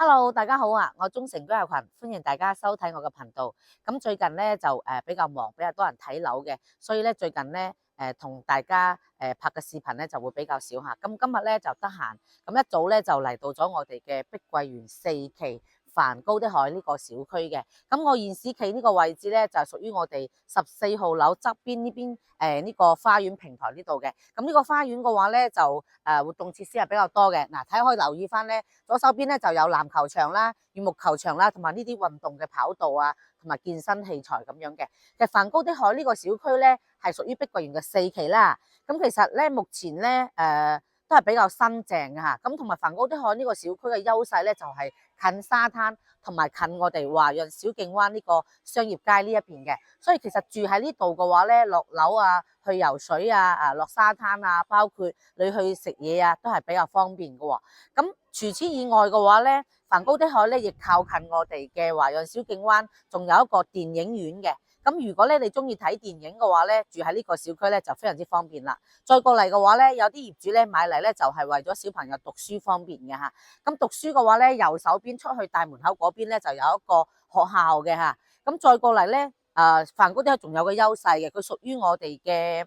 Hello，大家好啊！我忠誠居友群，歡迎大家收睇我嘅頻道。咁最近咧就比較忙，比較多人睇樓嘅，所以咧最近咧同大家拍嘅視頻咧就會比較少吓。咁今日咧就得閒，咁一早咧就嚟到咗我哋嘅碧桂園4期梵高的海呢個小區嘅。咁我現時企呢個位置咧就係屬於我哋14號樓側邊呢邊呢個花園平台呢度嘅。咁呢個花園嘅話咧就活動設施係比較多嘅。嗱，睇可以留意翻咧，左手邊咧就有籃球場啦、羽毛球場啦，同埋呢啲運動嘅跑道啊，同埋健身器材咁樣嘅。其實梵高的海呢個小區咧係屬於碧桂園嘅4期啦。咁其實咧目前咧都係比較新淨嘅嚇。咁同埋梵高的海呢個小區嘅優勢咧就係近沙灘，同埋近我哋華潤小徑灣呢個商業街呢一邊嘅。所以其實住喺呢度嘅話咧，落樓啊、去游水啊、落沙灘啊，包括你去食嘢啊，都係比較方便嘅喎。咁除此以外嘅話咧，梵高的海咧亦靠近我哋嘅華潤小徑灣，仲有一個電影院嘅。咁如果咧你中意睇電影嘅話咧，住喺呢個小區咧就非常之方便啦。再過嚟嘅話咧，有啲業主咧買嚟咧就係為咗小朋友讀書方便嘅嚇。咁讀書嘅話咧，右手邊出去大門口嗰邊咧就有一個學校嘅嚇。咁再過嚟咧，梵高的海仲有個優勢嘅，佢屬於我哋嘅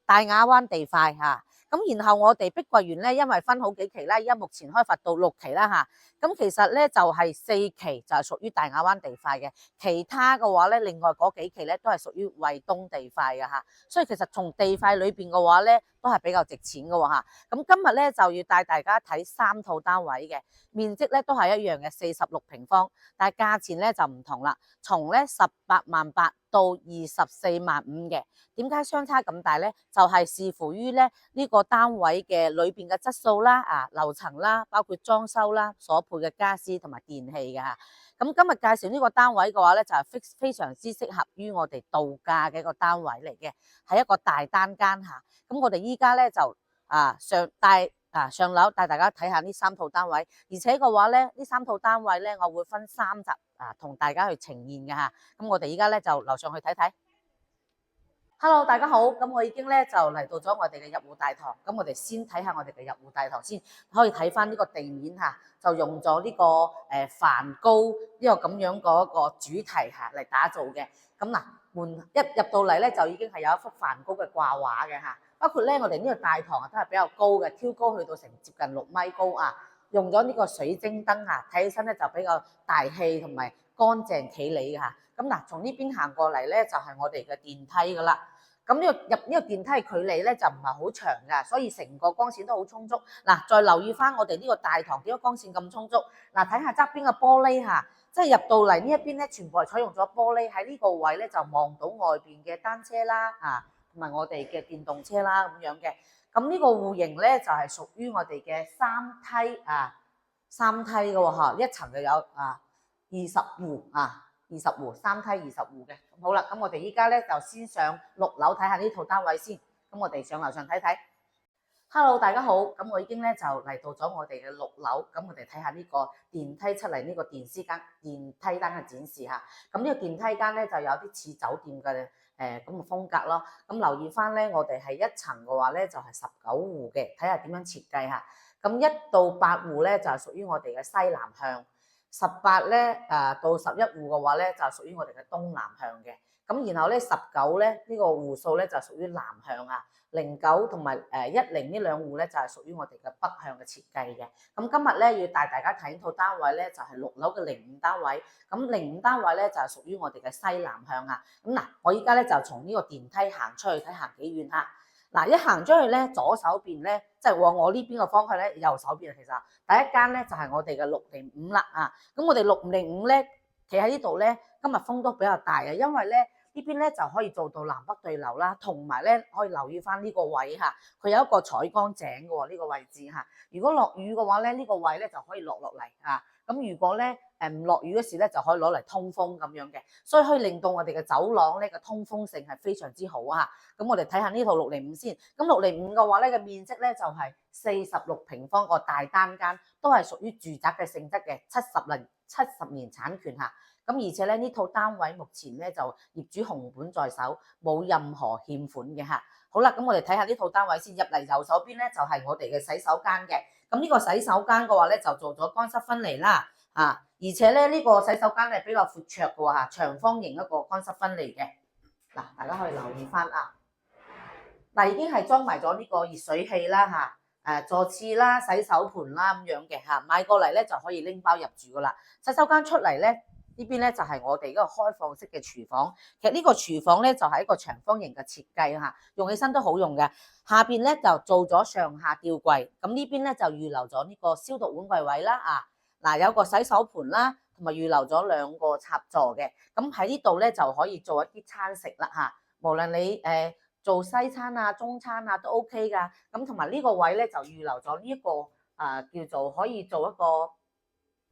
大亞灣地塊嚇。咁然後我哋碧桂園咧，因為分好幾期啦，而家目前開發到6期啦嚇。咁其實咧就係4期就係屬於大亞灣地塊嘅，其他嘅話咧，另外嗰幾期咧都係屬於惠東地塊嘅嚇。所以其實從地塊裏邊嘅話咧，都係比較值錢嘅喎嚇。咁今日咧就要帶大家睇3套單位嘅，面積咧都係一樣嘅46平方，但係價錢咧就唔同啦，從咧18.8萬到24.5萬嘅。點解相差咁大咧？就係視乎於咧呢個單位嘅裏邊嘅質素啦、樓層啦，包括裝修啦、所配嘅家私同埋電器嘅嚇。咁今日介紹呢個單位嘅話咧，就係非常之適合於我哋度假嘅一個單位嚟嘅，係一個大單間嚇。咁我哋依家咧就上樓帶大家睇下呢3套單位，而且嘅話咧呢3套單位咧我會分3集同大家去呈現嘅嚇。咁我哋依家咧就樓上去睇睇。Hello，大家好，咁我已經咧就嚟到咗我哋嘅入戶大堂，咁我哋先睇下我哋嘅入戶大堂先，可以睇翻呢個地面嚇，就用咗呢個梵高呢個咁樣嗰個主題嚇嚟打造嘅。咁嗱，門一入到嚟咧就已經係有一幅梵高嘅掛畫嘅嚇，包括咧我哋呢個大堂都係比較高嘅，挑高去到成接近6米高啊，用咗呢個水晶燈啊，睇起身咧就比較大氣同埋乾淨企理嘅嚇。咁嗱，從呢邊行過嚟咧就係我哋嘅電梯噶啦。咁入呢個電梯距離咧就唔係好長噶，所以成個光線都好充足。嗱，再留意翻我哋呢個大堂點解光線咁充足？嗱，睇下側邊嘅玻璃嚇，即係入到嚟呢一邊咧，全部係採用咗玻璃，喺呢個位咧就望到外邊嘅單車啦，同埋我哋嘅電動車啦咁樣嘅。咁呢個戶型咧就係屬於我哋嘅三梯嘅喎嚇，一層就有20戶3梯20戶嘅。好啦，咁我哋依家咧就先上6樓睇下呢套單位先。咁我哋上樓上睇睇。Hello，大家好，咁我已經咧就嚟到咗我哋嘅6樓，咁我哋睇下呢個電梯出嚟呢個電梯間嘅展示嚇。咁呢個電梯間咧就有啲似酒店嘅咁嘅風格咯。咁留意翻咧，我哋係一層嘅話咧就係19戶嘅，睇下點樣設計嚇。咁1到8戶咧就係屬於我哋嘅西南向。18咧到11戶嘅話咧就屬於我哋嘅東南向嘅。咁然後咧19咧呢個戶數咧就屬於南向啊。09同埋10呢兩戶咧就係屬於我哋嘅北向嘅設計嘅。咁今日咧要帶大家睇呢套單位咧就係6樓嘅05單位。咁05單位咧就係屬於我哋嘅西南向啊。咁嗱，我依家咧就從呢個電梯行出去睇行幾遠嚇。嗱，一行出去咧，左手邊咧，即係往我呢邊嘅方向咧，右手邊其實第一間咧就係我哋嘅605啦啊。咁我哋605咧，企喺呢度咧，今日風都比較大嘅，因為咧呢邊咧就可以做到南北對流啦，同埋咧可以留意翻呢個位嚇，佢有一個採光井嘅喎，呢個位置嚇。如果落雨嘅話咧，呢個位咧就可以落嚟啊。咁如果咧唔落雨嗰時咧，就可以攞嚟通風咁樣嘅，所以可以令到我哋嘅走廊咧嘅通風性係非常之好啊！咁我哋睇下呢套605先。咁605嘅話咧嘅面積咧就係46平方個大單間，都係屬於住宅嘅性質嘅，70年產權嚇。咁而且咧呢套單位目前咧就業主紅本在手，冇任何欠款嘅嚇。好啦，咁我哋睇下呢套單位先。入嚟右手邊咧就係我哋嘅洗手間嘅。咁呢個洗手間嘅話咧就做咗乾濕分離啦。而且咧呢個洗手間係比較闊綽嘅喎嚇，長方形一個乾濕分離嘅。嗱，大家可以留意翻啊。嗱，已經係裝埋咗呢個熱水器啦嚇，坐廁啦、洗手盆啦咁樣嘅嚇，買過嚟咧就可以拎包入住噶啦。洗手間出嚟咧，呢邊咧就係我哋嗰個開放式嘅廚房。其實呢個廚房咧就係一個長方形嘅設計嚇，用起身都好用嘅。下邊咧就做咗上下吊櫃，咁呢邊咧就預留咗呢個消毒碗櫃位啦嗱，有個洗手盆啦，同埋預留咗2個插座嘅。咁喺呢度咧就可以做一啲餐食啦嚇，無論你做西餐啊、中餐啊都 OK 噶。咁同埋呢個位咧就預留咗呢一個叫做可以做一個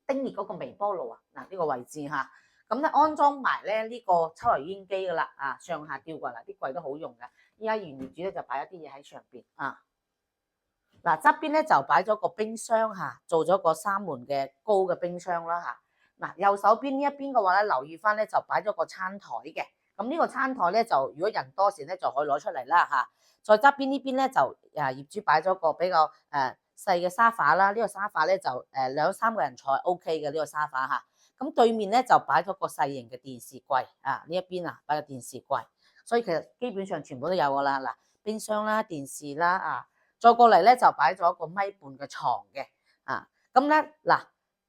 叮熱嗰個微波爐嗱，呢個位置嚇。咁咧安裝埋咧呢個抽油煙機噶啦上下吊櫃啦，啲櫃都好用噶。依家原業主咧就擺一啲嘢喺上邊嗱，側邊咧就擺咗個冰箱做咗個3門嘅高嘅冰箱啦嗱，右手邊呢一邊嘅話咧，留意翻咧就擺咗個餐台嘅。咁呢個餐台咧就如果人多時咧就可以攞出嚟啦再側邊呢邊咧就業主擺咗個比較細嘅沙發啦。呢個沙發咧就2-3個人坐 OK 嘅呢個沙發咁對面咧就擺咗個細型嘅電視櫃呢一邊擺個電視櫃，所以其實基本上全部都有噶啦嗱，冰箱啦、電視啦再過嚟咧就擺咗一個1.5米嘅床嘅咁咧嗱，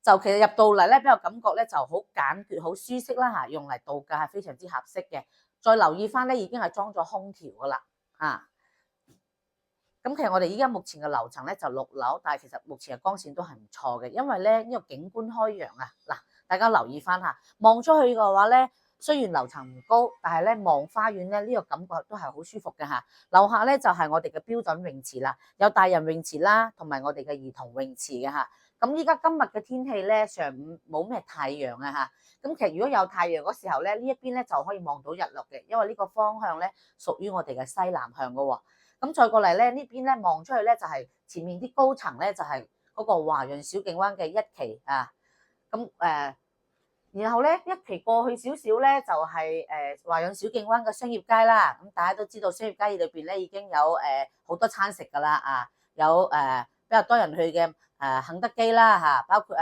就其實入到嚟咧，比較感覺咧就好簡潔、好舒適啦用嚟度假係非常之合適嘅。再留意翻咧，已經係裝咗空調噶啦咁其實我哋依家目前嘅樓層咧就6樓，但係其實目前嘅光線都係唔錯嘅，因為咧呢個景觀開揚嗱，大家留意翻望出去嘅話咧。雖然樓層唔高，但係咧望花園咧呢個感覺都係好舒服嘅樓下咧就係我哋嘅標準泳池啦，有大人泳池啦，同埋我哋嘅兒童泳池嘅咁依家今日嘅天氣咧，上午冇咩太陽咁其實如果有太陽嗰時候咧，呢一邊咧就可以望到日落嘅，因為呢個方向咧屬於我哋嘅西南向嘅喎。咁再過嚟咧呢邊咧望出去咧就係前面啲高層咧就係嗰個華潤小徑灣嘅1期然後咧1期過去少少咧就係華潤小徑灣嘅商業街啦。咁大家都知道商業街裏邊咧已經有好多餐食噶啦有比較多人去嘅肯德基啦包括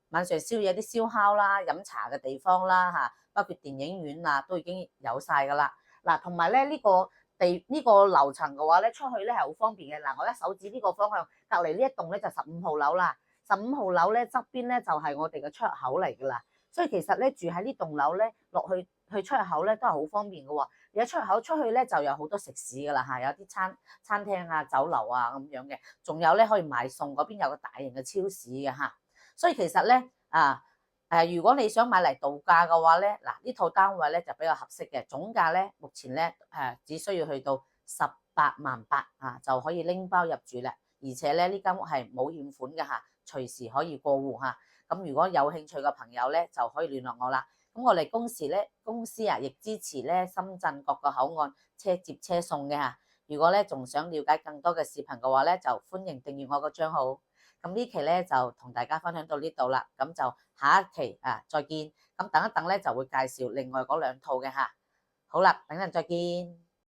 晚上宵夜啲燒烤啦、飲茶嘅地方啦包括電影院都已經有晒噶啦嗱。同埋咧呢個樓層嘅話咧出去咧係好方便嘅嗱。我一手指呢個方向隔離呢一棟咧就15號樓啦，15號樓咧側邊咧就係我哋嘅出口嚟噶啦。所以其實咧住喺呢棟樓咧落去出口咧都係好方便嘅喎。而家出口出去咧就有好多食肆噶啦有啲餐廳酒樓咁樣嘅，仲有咧可以買餸，嗰邊有個大型嘅超市嘅所以其實咧如果你想買嚟度假嘅話咧，嗱呢套單位咧就比較合適嘅，總價咧目前咧只需要去到18.8萬就可以拎包入住啦。而且咧呢間屋係冇欠款嘅隨時可以過戶咁如果有興趣嘅朋友咧，就可以聯絡我啦。咁我哋公司亦支持咧深圳各個口岸車接車送嘅如果咧仲想了解更多嘅視頻嘅話咧，就歡迎訂閱我個賬號。咁呢期咧就同大家分享到呢度啦。咁就下一期再見。咁等一等咧就會介紹另外嗰2套嘅好啦，等陣再見。